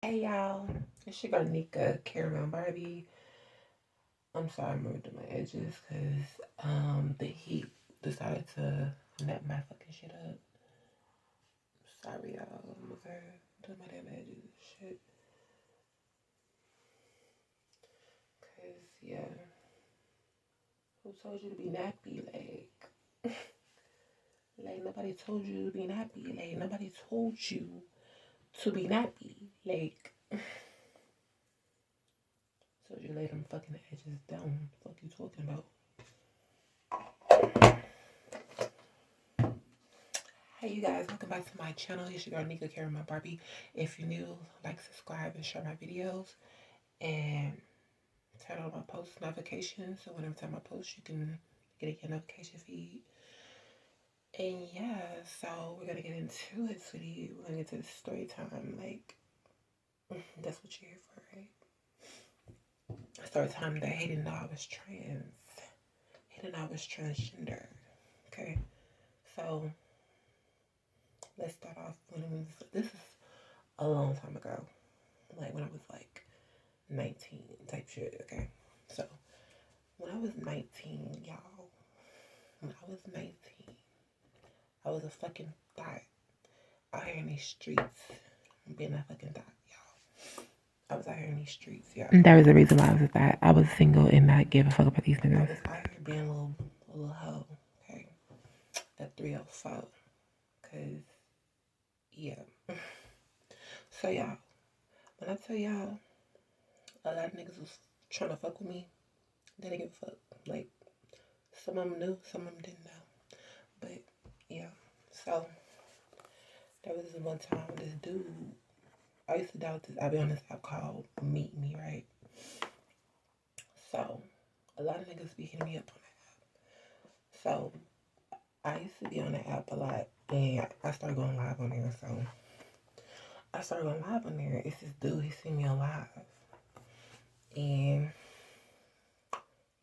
Hey y'all, it's your girl NikaCaramelBarbie. I'm sorry I'm moving my edges because the heat decided to nap my fucking shit up. Sorry y'all, I'm over doing my damn edges and shit. Cause yeah, who told you to be nappy? Like nobody told you to be nappy. Like nobody told you to be nappy. Like told you to lay them fucking edges down. Fuck you talking about? Hey you guys, welcome back to my channel. It's your girl NikaCaramelBarbie. If you're new, like, subscribe, and share my videos. And turn on my post notifications so whenever time I post, you can get a notification feed. And yeah, so we're gonna get into it, sweetie. We're gonna get to the story time. Like, that's what you're here for, right? Story time that he didn't know I was trans. He didn't know I was transgender. Okay, so let's start off when this is a long time ago. Like when I was like 19 type shit, okay? So, when I was 19, y'all, when I was 19, I was a fucking thot out here in these streets, being a fucking thot, y'all. I was out here in these streets, y'all. That was the reason why I was a thot. I was single and not give a fuck about these niggas. I was out here being a little hoe, okay? That 304, cause, yeah. So, y'all, when I tell y'all, a lot of niggas was trying to fuck with me, they didn't give a fuck. Like, some of them knew, some of them didn't know. But, yeah. So, there was this one time with this dude. I used to doubt this. I'll be on this app called Meet Me, right? So, a lot of niggas be hitting me up on that app. So, I used to be on the app a lot. And I started going live on there. So, I started going live on there. It's this dude. He seen me on live. And,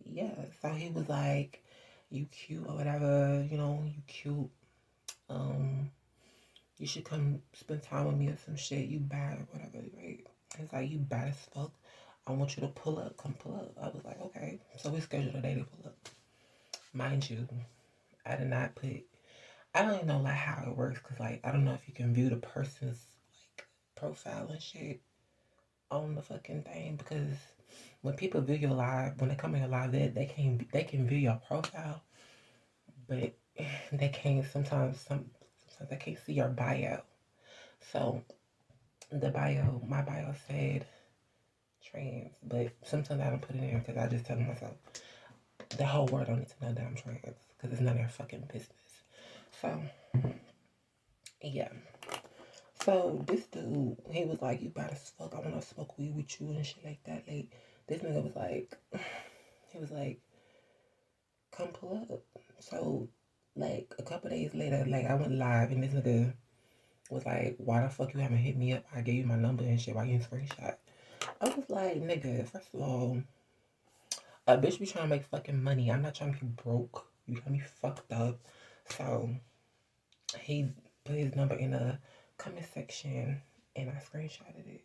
yeah. So, he was like, you cute or whatever. You know, you cute. You should come spend time with me or some shit. You bad or whatever, right? He's like, you bad as fuck. I want you to pull up. Come pull up. I was like, okay. So we scheduled a day to pull up. Mind you, I did not put. I don't even know like how it works because like I don't know if you can view the person's like profile and shit on the fucking thing because when people view your live, when they come in your live, they can view your profile, but they can't sometimes they can't see your bio. So my bio said trans, but sometimes I don't put it in because I just tell myself the whole world don't need to know that I'm trans because it's none of their fucking business. So, yeah. So, this dude, he was like, you bad as fuck. I want to smoke weed with you and shit like that. Like, this nigga was like, he was like, come pull up. So, like, a couple days later, like, I went live and this nigga was like, why the fuck you haven't hit me up? I gave you my number and shit. Why you didn't screenshot? I was like, nigga, first of all, a bitch be trying to make fucking money. I'm not trying to be broke. You got me fucked up. So he put his number in the comment section and I screenshotted it.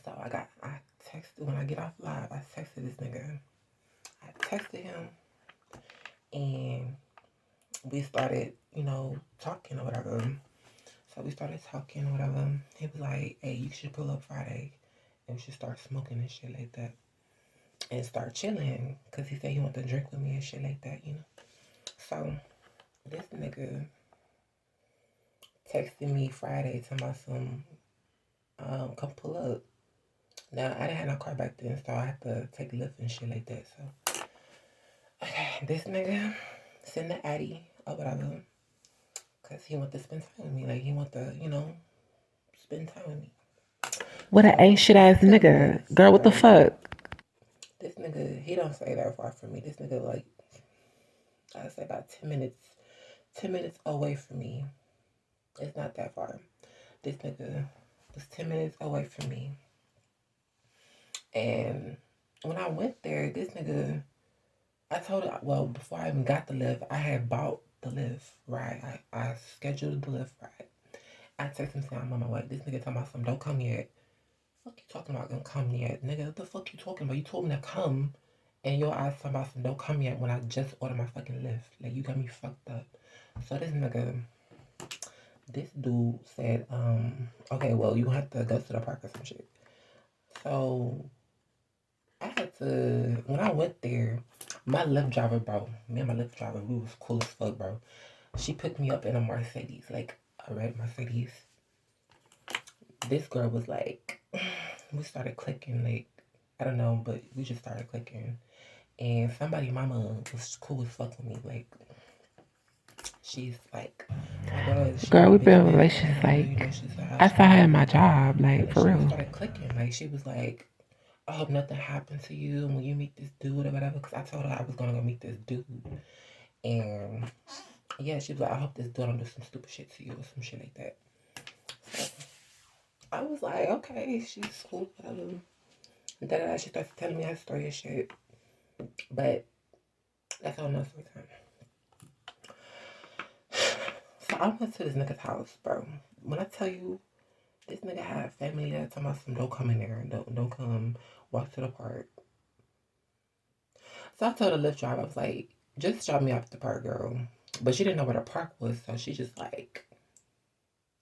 So I texted, when I get off live, I texted this nigga. I texted him and we started, you know, talking or whatever. So we started talking or whatever. He was like, hey, you should pull up Friday and we should start smoking and shit like that. And start chilling. Because he said he wanted to drink with me and shit like that, you know. So this nigga texted me Friday to my son, come pull up. Now, I didn't have no car back then, so I had to take Lyft and shit like that. So, okay, this nigga send the Addy or whatever, because he want to spend time with me. Like, he want to, you know, spend time with me. What an ain't shit ass nigga. Girl, what the fuck? This nigga, he don't stay that far from me. This nigga, like, I'd say about 10 minutes away from me. It's not that far. This nigga was 10 minutes away from me. And when I went there, this nigga, I told it, well, before I even got the Lyft, I had bought the Lyft ride. I scheduled the Lyft ride. I text him saying I'm on my way. This nigga talking about something, don't come yet. Fuck you talking about don't come yet, nigga? What the fuck you talking about? You told me to come, and your ass talking about some don't come yet when I just ordered my fucking lift. Like, you got me fucked up. So this dude said, okay, well, you have to go to the park or some shit. So I had to, when I went there, my Lyft driver, bro, me and my Lyft driver, we was cool as fuck, bro. She picked me up in a Mercedes, like a red Mercedes. This girl was like, we started clicking, like, I don't know, but we just started clicking. And somebody mama was cool as fuck with me, like, she's like, girl, we've been in relationships, like, I saw her in my job, like, for real. We started clicking, like, she was like, I hope nothing happened to you when you meet this dude or whatever, because I told her I was going to go meet this dude. And yeah, she was like, I hope this dude don't do some stupid shit to you or some shit like that. So I was like, okay, she's cool, whatever. And then she started telling me her story and shit. But that's all another time. So I went to this nigga's house, bro. When I tell you, this nigga had family that talking about some don't come in there, don't come walk to the park. So I told the Lyft driver, I was like, just drop me off at the park, girl. But she didn't know where the park was, so she just like,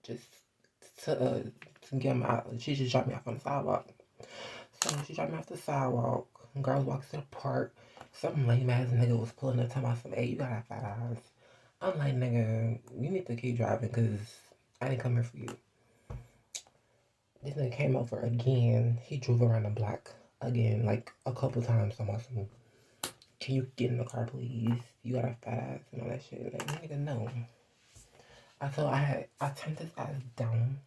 just to get me out. She just dropped me off on the sidewalk. So she dropped me off the sidewalk. Girls walks to the park. Some lame ass nigga was pulling up talking about some, hey, you got fat eyes. I'm like, nigga, you need to keep driving because I didn't come here for you. This nigga came over again. He drove around the block again, like a couple times. I'm awesome. Can you get in the car, please? You got a fat ass and all that shit. Like, nigga, no. I thought I turned this ass down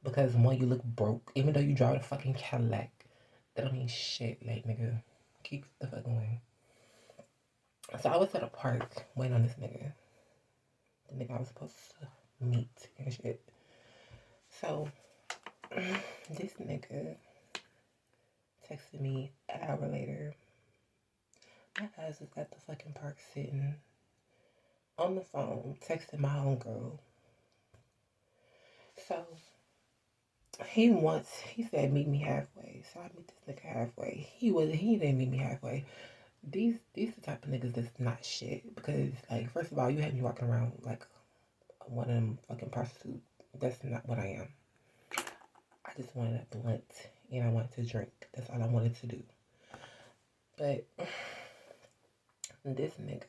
because one, you look broke. Even though you drive a fucking Cadillac, that don't mean shit. Like, nigga, keep the fuck going. So I was at a park waiting on this nigga. The nigga I was supposed to meet and shit. So this nigga texted me an hour later. My ass was at the fucking park sitting on the phone, texting my homegirl. So he said meet me halfway. So I meet this nigga halfway. He didn't meet me halfway. These the type of niggas that's not shit. Because like first of all, you had me walking around like one of them fucking prostitutes. That's not what I am. I just wanted a blunt and I wanted to drink. That's all I wanted to do. But this nigga.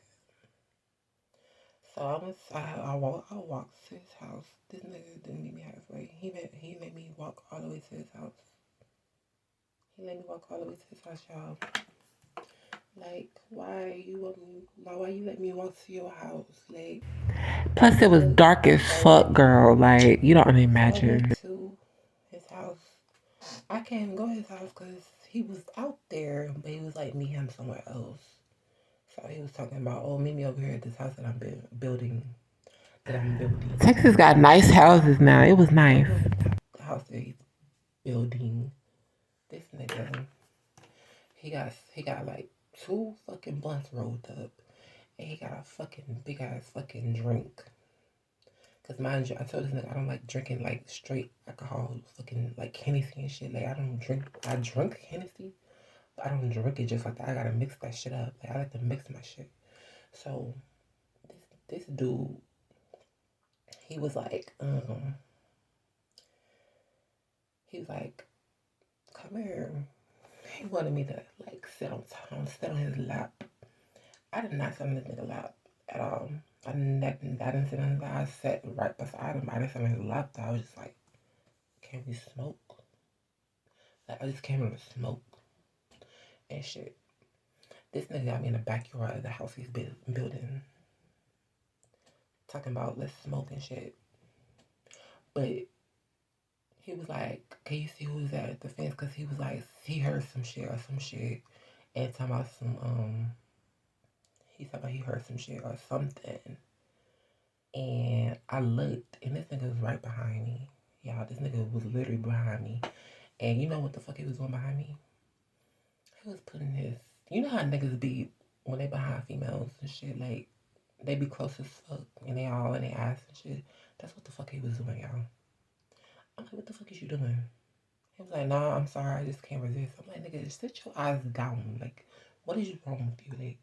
So I walked to his house. This nigga didn't meet me halfway. He made me walk all the way to his house. He let me walk all the way to his house, y'all. Like, why you let me walk to your house? Like, plus it was dark as fuck, girl. Like, you don't imagine. To his house. I can't even go to his house because he was out there, but he was like meet him somewhere else. So he was talking about, oh, meet me over here at this house that I'm building. Texas got nice houses now. It was nice. The house that he's building. This nigga, he got like 2 fucking blunts rolled up, and he got a fucking big ass fucking drink. Cause mind you, I told this nigga I don't like drinking like straight alcohol, fucking like Hennessy and shit. Like I don't drink. I drink Hennessy, but I don't drink it just like that. I gotta mix that shit up. Like I like to mix my shit. So this dude, he was like, come here. He wanted me to like sit on his lap. I did not sit on this nigga lap at all. I didn't sit on his lap. I sat right beside him. I didn't sit on his lap. I was just like, can we smoke? Like I just came in to smoke and shit. This nigga got me in the backyard of the house he's building. Talking about let's smoke and shit. But he was like, can you see who's at the fence? Because he was like, he heard some shit. And talking about he thought he heard some shit or something. And I looked, and this nigga was right behind me. Y'all, this nigga was literally behind me. And you know what the fuck he was doing behind me? He was putting his... You know how niggas be when they behind females and shit? Like, they be close as fuck, and they all in their ass and shit. That's what the fuck he was doing, y'all. I'm like, what the fuck is you doing? He was like, nah, I'm sorry, I just can't resist. I'm like, nigga, just sit your eyes down. Like, what is wrong with you? Like,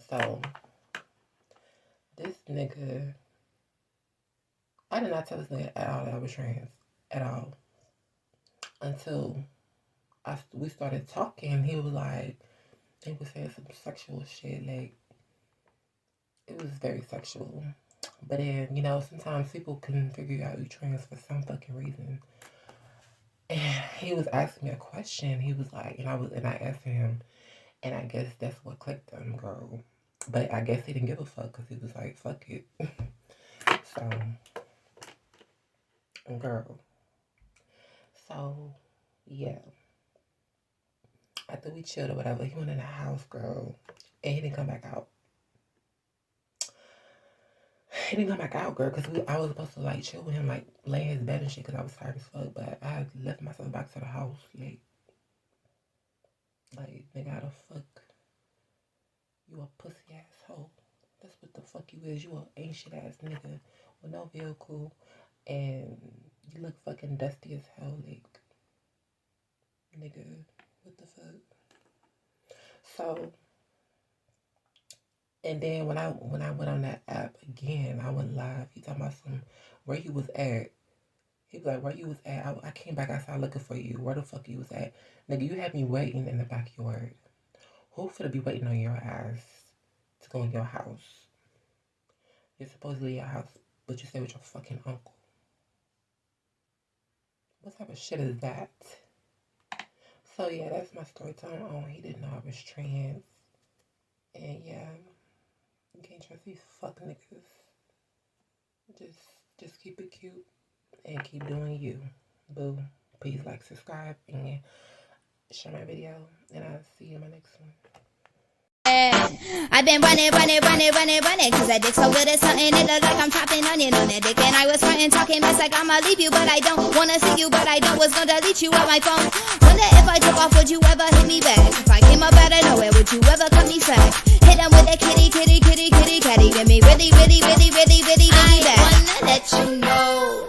so this nigga, I did not tell this nigga at all that I was trans at all until we started talking. He was like, he was saying some sexual shit. Like, it was very sexual. But then, you know, sometimes people can figure out you trans for some fucking reason. And he was asking me a question. He was like, and I asked him, and I guess that's what clicked him, girl. But I guess he didn't give a fuck because he was like, fuck it. So, girl. So, yeah. After we chilled or whatever, he went in the house, girl. And he didn't come back out. He didn't come back out, girl, because I was supposed to, like, chill with him, like, lay in his bed and shit because I was tired as fuck. But I had left myself back to the house, like, nigga, how the fuck? You a pussy asshole. That's what the fuck you is. You a ancient ass nigga with no vehicle. And you look fucking dusty as hell, like, nigga, what the fuck? So, and then when I went on that app again, I went live. He talking about where you was at. He was like, where you was at? I came back outside looking for you. Where the fuck you was at? Nigga, you had me waiting in the backyard. Who finna be waiting on your ass to go in your house? You're supposedly your house, but you stay with your fucking uncle. What type of shit is that? So yeah, that's my story time. Oh, he didn't know I was trans. And yeah, you can't trust these fuck niggas. Just keep it cute and keep doing you. Boo. Please like, subscribe, and share my video. And I'll see you in my next one. I've been running, cause that dick so good at something, it look like I'm chopping onion on that dick. And I was frontin', talking mess like I'ma leave you, but I don't wanna see you, but I know was gonna delete you on my phone. Wonder if I took off, would you ever hit me back? If I came up out of nowhere, would you ever cut me slack? Hit him with that kitty, catty, give me really, really, really, really, really, really, really back. I wanna let you know